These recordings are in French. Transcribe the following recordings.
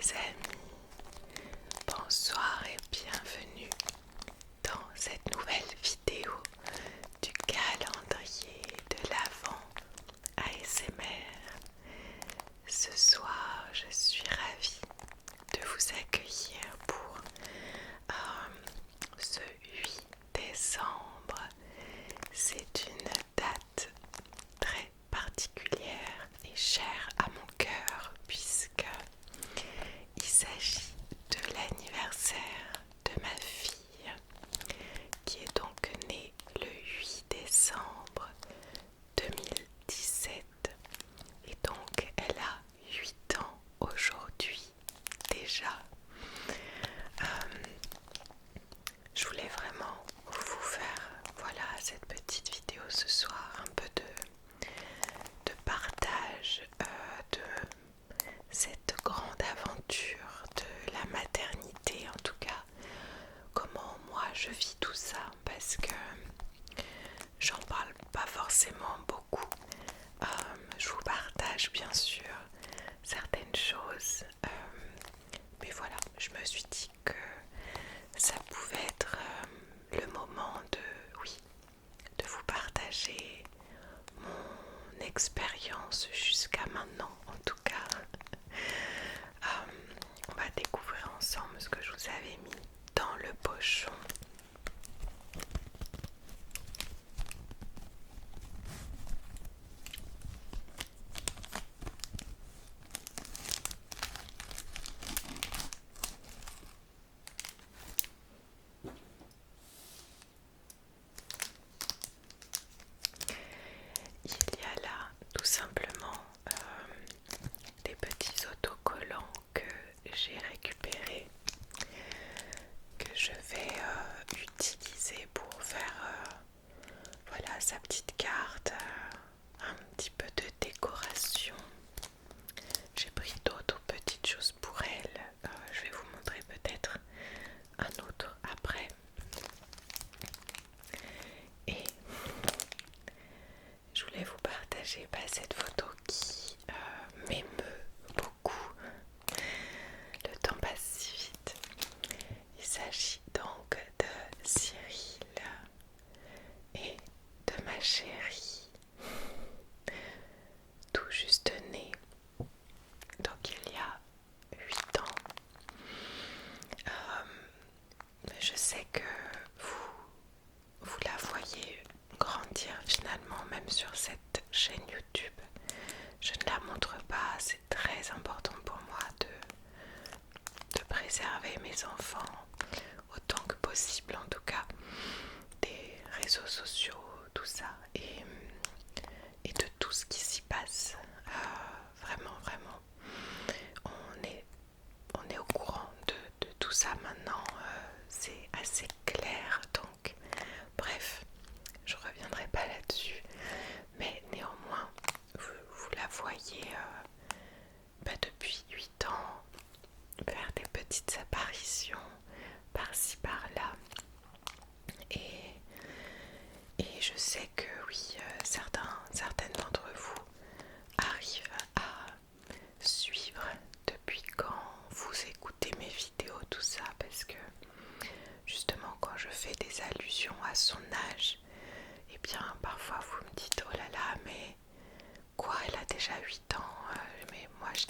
les amis, bonsoir et bienvenue dans cette nouvelle vidéo du calendrier de l'Avent ASMR. Ce soir, je suis ravie de vous accueillir pour ce 8 décembre. C'est une date très particulière et chère à mon cœur puisque il s'agit de l'anniversaire de ma fille qui est donc née le 8 décembre 2017 et donc elle a 8 ans aujourd'hui déjà. Je voulais vraiment vous faire cette petite vidéo ce soir, un peu de partage de cette grande aventure de la maternité, en tout cas comment moi je vis tout ça, parce que j'en parle pas forcément beaucoup. Je vous partage bien sûr certaines choses, mais voilà, je me suis dit que ça pouvait être le moment de vous partager mon expérience jusqu'à maintenant. En tout cas, on va découvrir ensemble ce que je vous avais mis dans le pochon. Il y a là tout simplement des petits autocollants que j'ai récupérés, que je vais utiliser pour faire sa petite carte, un petit peu de décoration. J'ai pris d'autres petites choses pour elle, je vais vous montrer peut-être un autre après. Et je voulais vous partager cette photo qui m'émeut beaucoup. Le temps passe si vite. Il s'agit donc de Cyril et de ma chérie, tout juste née, donc il y a 8 ans. Je sais que vous la voyez grandir finalement, même sur cette chaîne YouTube. Je ne la montre pas, c'est très important pour moi de préserver mes enfants autant que possible, en tout cas des réseaux sociaux, tout ça, et de tout ce qui s'y passe. Vraiment, on est au courant de tout ça maintenant, c'est assez clair, donc bref, je reviendrai pas là-dessus, mais néanmoins, vous la voyez depuis 8 ans faire des petites apparitions par-ci par-là, et je sais que oui, certaines d'entre vous arrivent à suivre depuis quand vous écoutez mes vidéos, tout ça, parce que justement quand je fais des allusions à son âge, et bien parfois vous me dites oh là là, mais quoi, elle a déjà 8 ans, mais moi je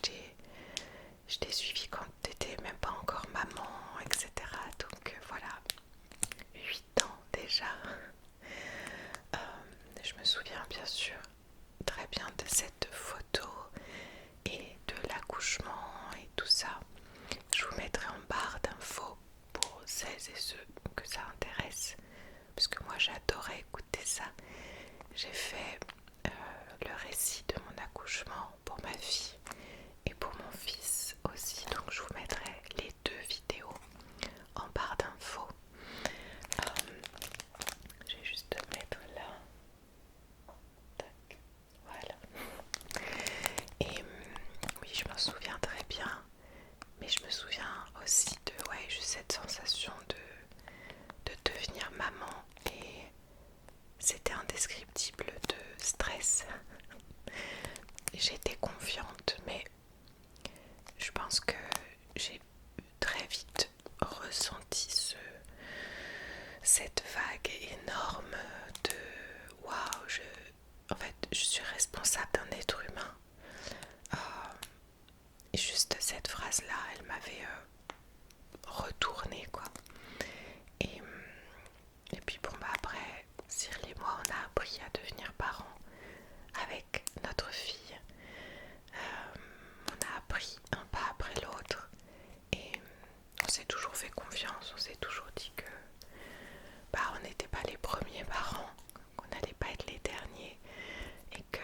t'ai suivi quand t'étais même pas encore maman, etc. Donc voilà, 8 ans déjà. Je me souviens bien sûr très bien de cette photo et de l'accouchement et tout ça. Je vous mettrai en barre d'infos pour celles et ceux que ça intéresse, parce que moi j'adorais écouter ça. J'ai fait le récit de mon accouchement pour ma fille et pour mon fils aussi, donc je vous mettrai les deux vidéos en barre d'infos. Je vais juste mettre là. Tac. Voilà. Et oui, je m'en souviens très bien, mais je me souviens aussi de cette sensation de devenir maman, et c'était indescriptible de stress. J'étais confiante, mais je pense que j'ai très vite ressenti cette vague énorme de waouh, en fait, je suis responsable d'un être humain. Et juste cette phrase-là, elle m'avait retourné quoi. Et, et puis bon, bah après, Cyril et moi, on a appris à devenir parents avec notre fille. On a appris un pas après l'autre. Et on s'est toujours fait confiance, on s'est toujours dit que bah, on n'était pas les premiers parents, qu'on n'allait pas être les derniers. Et que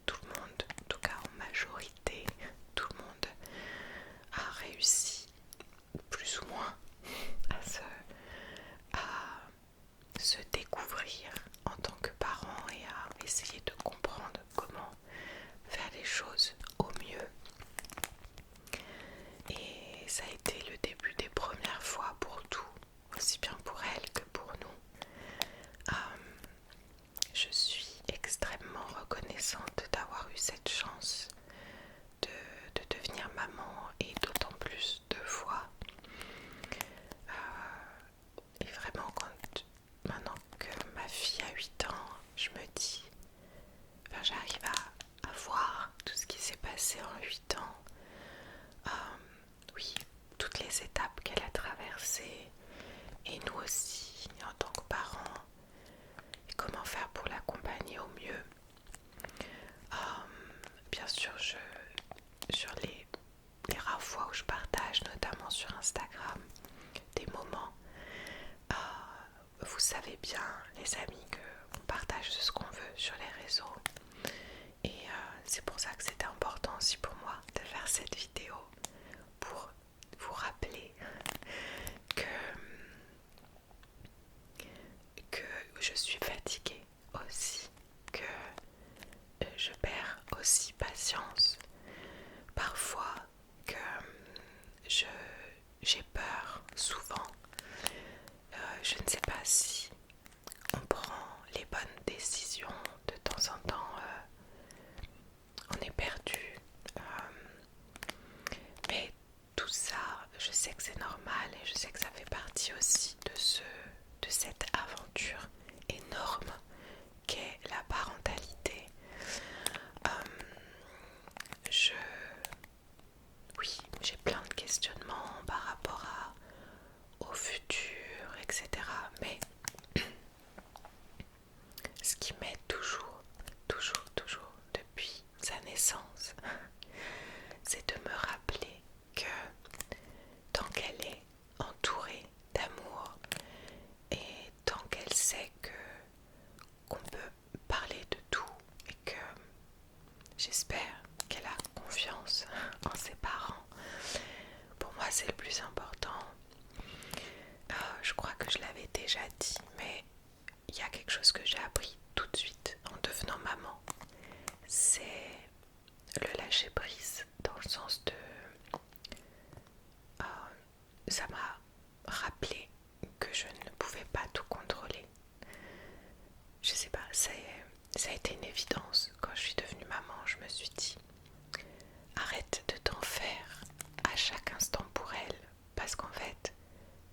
tout le monde, en tout cas en majorité, tout le monde a réussi plus ou moins à se découvrir en tant que parent et à essayer de comprendre comment faire les choses au mieux. Et ça a été le début des premières fois pour tout, aussi bien pour elle que pour nous. Je suis extrêmement reconnaissante d'avoir eu cette chance de devenir maman et d'autant plus 2 fois. Et vraiment maintenant que ma fille a 8 ans, je me dis, enfin, j'arrive à voir tout ce qui s'est passé en 8 ans. Oui, toutes les étapes qu'elle a traversées et nous aussi en tant que parents et comment faire pour l'accompagner au mieux. Bien sûr, sur les rares fois où je partage, notamment sur Instagram, des moments, vous savez bien les amis qu'on partage ce qu'on veut sur les réseaux. Et c'est pour ça que c'était important aussi pour moi de faire cette vidéo, pour vous rappeler que je suis fatiguée aussi, que je perds aussi patience parfois, que j'ai peur souvent. Je ne sais pas si on prend les bonnes décisions. De temps en temps on est perdu, mais tout ça, je sais que c'est normal et je sais que ça fait partie aussi de cette aventure énorme qu'est la parentalité. Oui, j'ai plein de questionnements par rapport au futur, etc. Mais ce qui m'aide toujours, depuis sa naissance, c'est de me rappeler que tant qu'elle est entourée d'amour et tant qu'elle sait qu'on peut parler de tout et que j'espère qu'elle a confiance en ses parents, pour moi c'est le plus important. Je crois que je l'avais déjà dit, mais il y a quelque chose que j'ai appris tout de suite en devenant maman. C'est le lâcher prise, dans le sens de... ça m'a rappelé que je ne pouvais pas tout contrôler. Je sais pas, ça a été une évidence. Quand je suis devenue maman, je me suis dit, arrête de t'en faire à chaque instant pour elle, parce qu'en fait,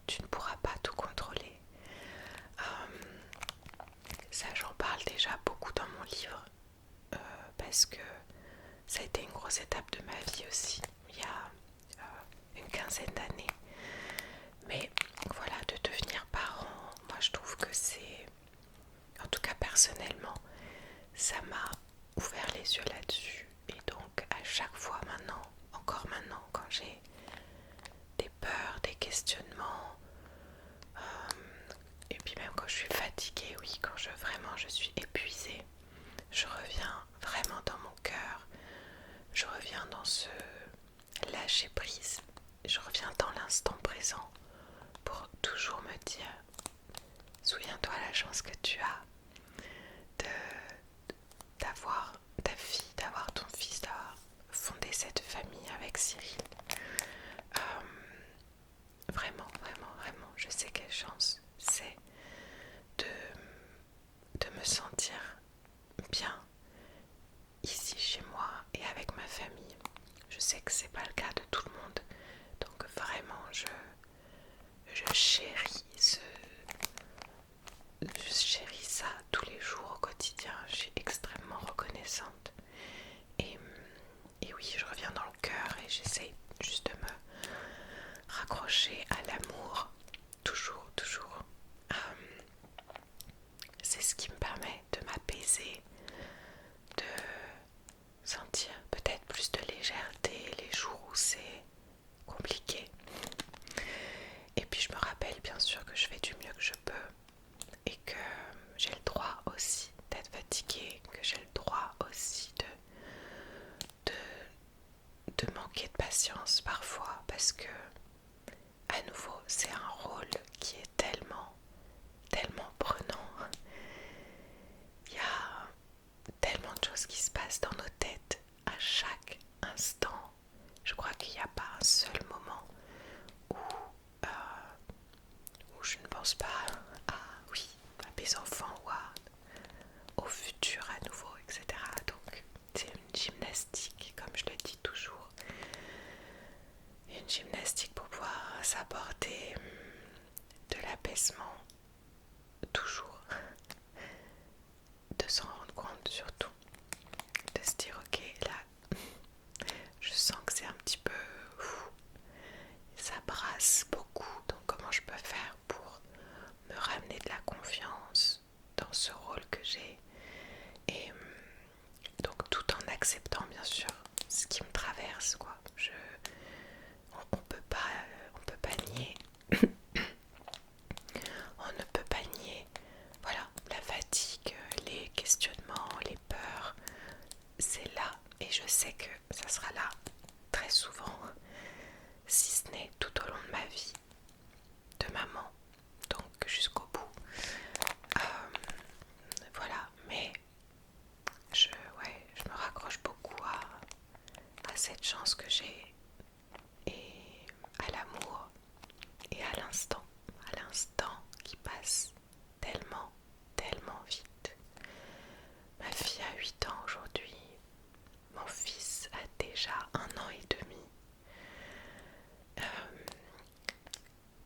tu ne pourras pas tout contrôler. Ça, j'en parle déjà beaucoup dans mon livre, parce que ça a été une grosse étape de ma vie aussi, il y a une quinzaine d'années. Mais voilà, de devenir parent, moi je trouve que c'est, en tout cas personnellement, ça m'a ouvert les yeux là-dessus. Et donc à chaque fois maintenant, encore maintenant, quand j'ai des peurs, des questionnements, et puis même quand je suis fatiguée, oui, quand vraiment je suis épuisée, je reviens vraiment dans mon cœur, je reviens dans ce lâcher prise, je reviens dans l'instant présent pour toujours me dire, souviens-toi la chance que tu as d'avoir ta fille, d'avoir ton fils, d'avoir fondé cette famille avec Cyril. Vraiment, je sais quelle chance c'est de me sentir patience parfois parce que, à nouveau, c'est un rôle qui est tellement, tellement prenant. Il y a tellement de choses qui se passent dans nos têtes à chaque instant. Je crois qu'il n'y a pas un seul moment où, où je ne pense pas à, oui, à mes enfants ou au futur à nouveau, etc. Donc c'est une gymnastique, comme je le dis toujours. Une gymnastique pour pouvoir s'apporter de l'apaisement, toujours. De s'en rendre compte surtout. De se dire ok, là, je sens que c'est un petit peu... ça brasse beaucoup, donc comment je peux faire pour me ramener de la confiance dans ce rôle que j'ai et donc tout en acceptant bien sûr ce qui me traverse quoi. On peut pas nier, on ne peut pas nier, voilà, la fatigue, les questionnements, les peurs, c'est là et je sais que ça sera là très souvent, si ce n'est tout au long de ma vie de maman, donc jusqu'au bout. Voilà, mais je me raccroche beaucoup à cette chance que j'ai et à l'amour et à l'instant qui passe tellement, tellement vite. Ma fille a 8 ans aujourd'hui, mon fils a déjà 1 an et demi.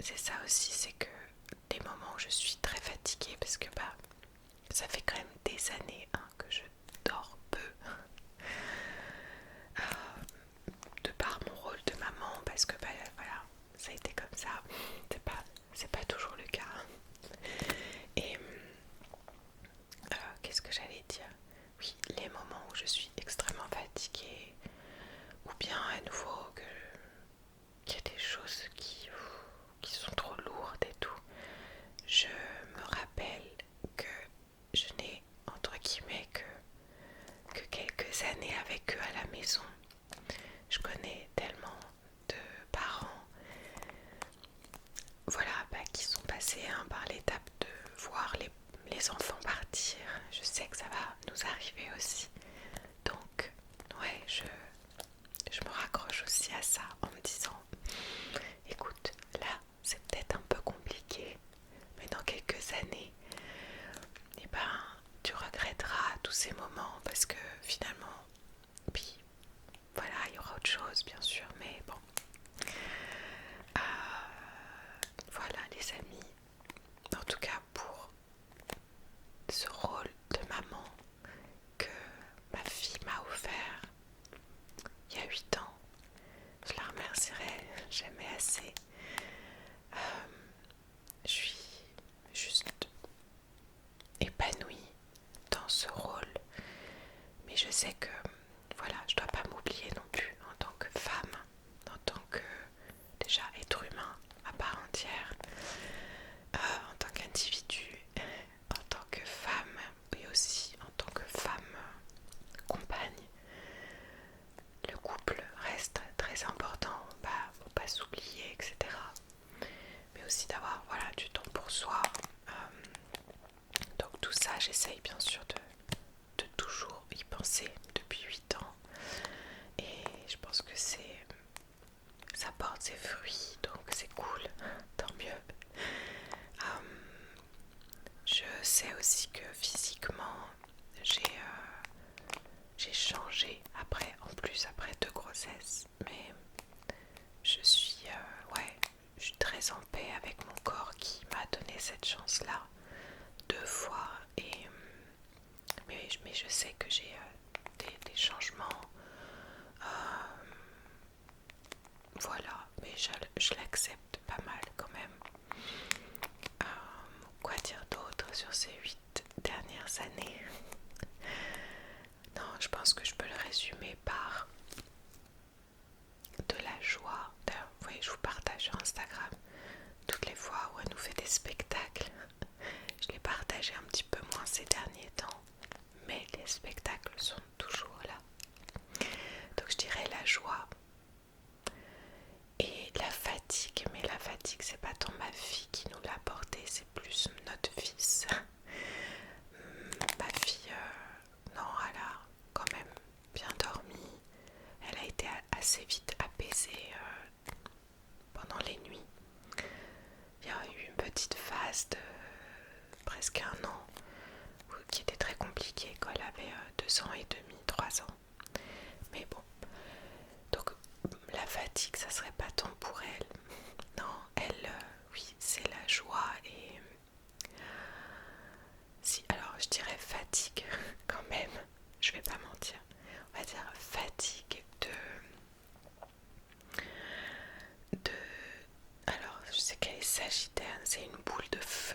C'est ça aussi, c'est que des moments où je suis très fatiguée parce que ça fait quand même des années que je dors peu. De par mon rôle de maman parce que voilà, ça a été comme ça, c'est pas toujours le cas et qu'est-ce que j'allais dire, oui, les moments où je suis extrêmement fatiguée ou bien à nouveau qu'il y a des choses qui sont trop lourdes et tout, je me rappelle que je n'ai entre guillemets que quelques années avec eux à la maison. Je connais tellement de parents, voilà, qui sont passés par l'étape de voir les enfants partir. Je sais que ça va nous arriver aussi. Donc, ouais, je me raccroche aussi à ça en me disant, écoute, là, c'est peut-être un peu compliqué, mais dans quelques années, eh ben, tu regretteras tous ces moments parce que finalement, puis voilà, il y aura autre chose bien sûr, mais bon. Voilà les amis, en tout cas pour ce rôle de maman que ma fille m'a offert il y a 8 ans, je la remercierai jamais assez. Je suis juste épanouie dans ce rôle, mais je sais que voilà, je dois pas m'oublier non plus en tant que femme, en tant que déjà être humain à part entière, en tant qu'individu, en tant que femme et aussi en tant que femme compagne. Le couple reste très important, faut pas s'oublier, etc. Mais aussi d'avoir voilà, du temps pour soi. Donc tout ça, j'essaye bien sûr de toujours y penser depuis 8 ans. Et je pense que ça porte ses fruits, donc c'est cool, tant mieux. Je sais aussi que physiquement, j'ai changé après 2 grossesses, mais je suis très en paix avec mon corps qui m'a donné cette chance-là 2 fois. Mais je sais que j'ai des changements. Voilà, mais je l'accepte pas mal quand même. Quoi dire d'autre sur ces 8 dernières années? Non, je pense que je peux le résumer par de la joie. D'ailleurs, vous voyez, je vous partage sur Instagram toutes les fois où elle nous fait des spectacles. Je les partageais un petit peu moins ces derniers temps, mais les spectacles sont toujours là. Donc je dirais la joie, Sagittaire, c'est une boule de feu.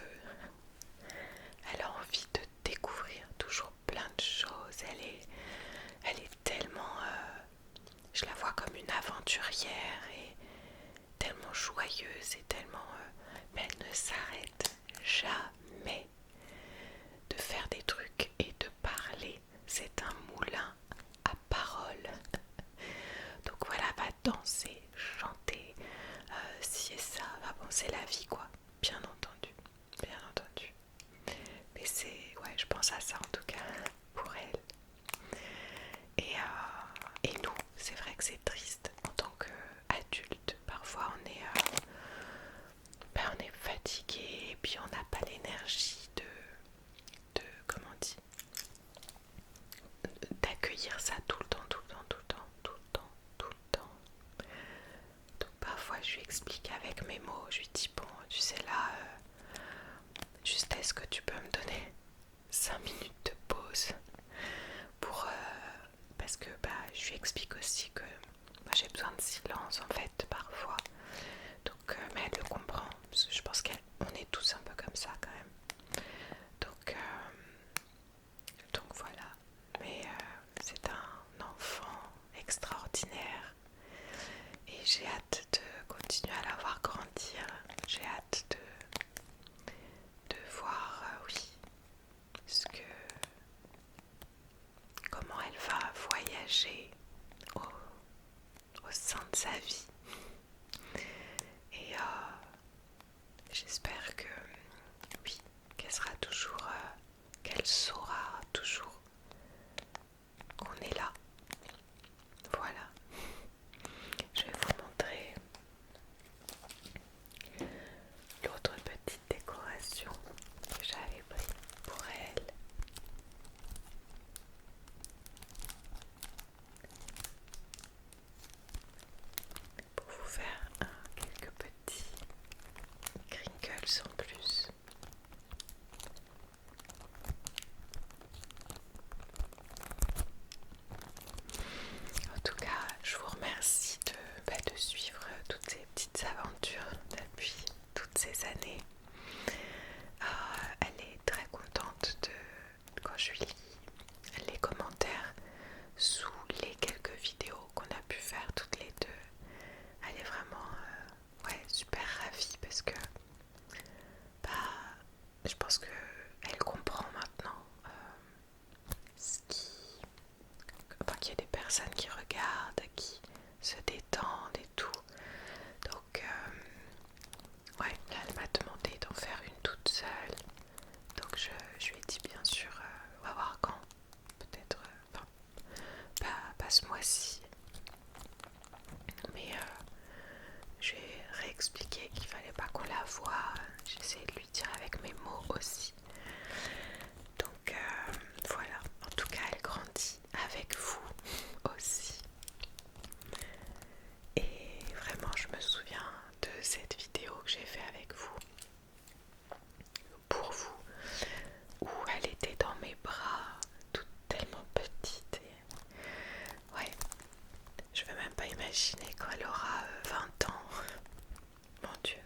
Elle a envie de découvrir toujours plein de choses. Elle est tellement... je la vois comme une aventurière et tellement joyeuse et tellement... mais elle ne s'arrête jamais de faire des trucs et de parler. C'est un moulin à paroles. Donc voilà, va danser, chanter, ci et ça. Ah bon, c'est la vie quoi, bien entendu, bien entendu. Mais c'est, ouais, je pense à ça en tout cas pour elle. Et nous, c'est vrai que c'est triste en tant qu'adulte. Parfois on est fatigué et puis on n'a pas l'énergie comment on dit, d'accueillir ça tout le temps, tout le temps, tout le temps, tout le temps, tout le temps. Donc parfois je lui explique avec mes mots, je lui dis bon, tu sais là, juste est-ce que tu peux me donner 5 minutes de pause pour parce que je lui explique aussi que moi, j'ai besoin de silence en fait parfois. Donc mais elle le comprend, parce que je pense qu'on est tous un peu comme ça quand même. Donc voilà, mais c'est un enfant extraordinaire et j'ai hâte de continuer à la voir grandir. J'ai hâte de voir, oui, comment elle va voyager au sein de sa vie. Et j'espère que, oui, qu'elle sera toujours, qu'elle saura toujours qu'on est là. Voilà. Je vais vous montrer l'autre petite décoration que j'avais pris pour elle. Pour vous faire quelques petits crinkles en plus. En tout cas, je vous remercie de suivre toutes ces petites aventures depuis toutes ces années. Elle est très contente quand je lui lis les commentaires sous les quelques vidéos qu'on a pu faire toutes les deux. Elle est vraiment super ravie parce que je pense qu'elle comprend maintenant qu'il y a des personnes qui regardent, qui se détendent et tout. Donc là elle m'a demandé d'en faire une toute seule. Donc je lui ai dit bien sûr, on va voir quand. Peut-être, pas ce mois-ci. Mais je lui ai réexpliqué qu'il fallait pas qu'on la voie. J'ai essayé de lui dire avec mes mots aussi. Donc voilà, en tout cas elle grandit avec vous aussi. Et vraiment je me souviens de cette vidéo que j'ai fait avec vous, pour vous, où elle était dans mes bras, toute tellement petite. Et ouais, je ne vais même pas imaginer quand elle aura 20 ans. Mon Dieu.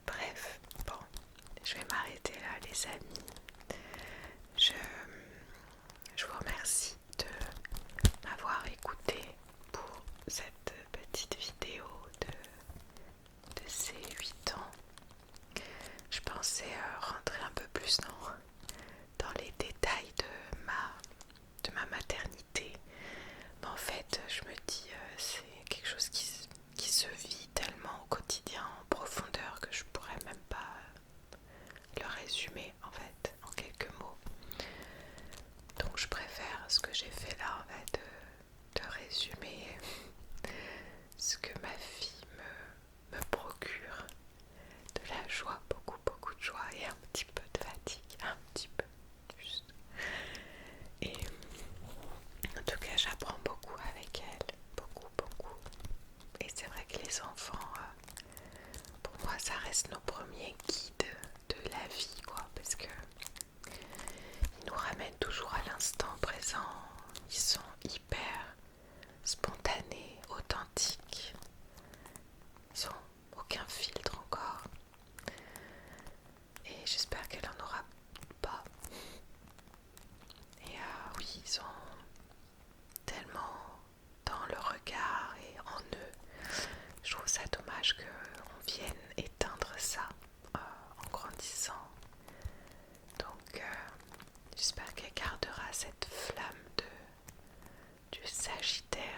Bref, bon, je vais m'arrêter cette flamme du Sagittaire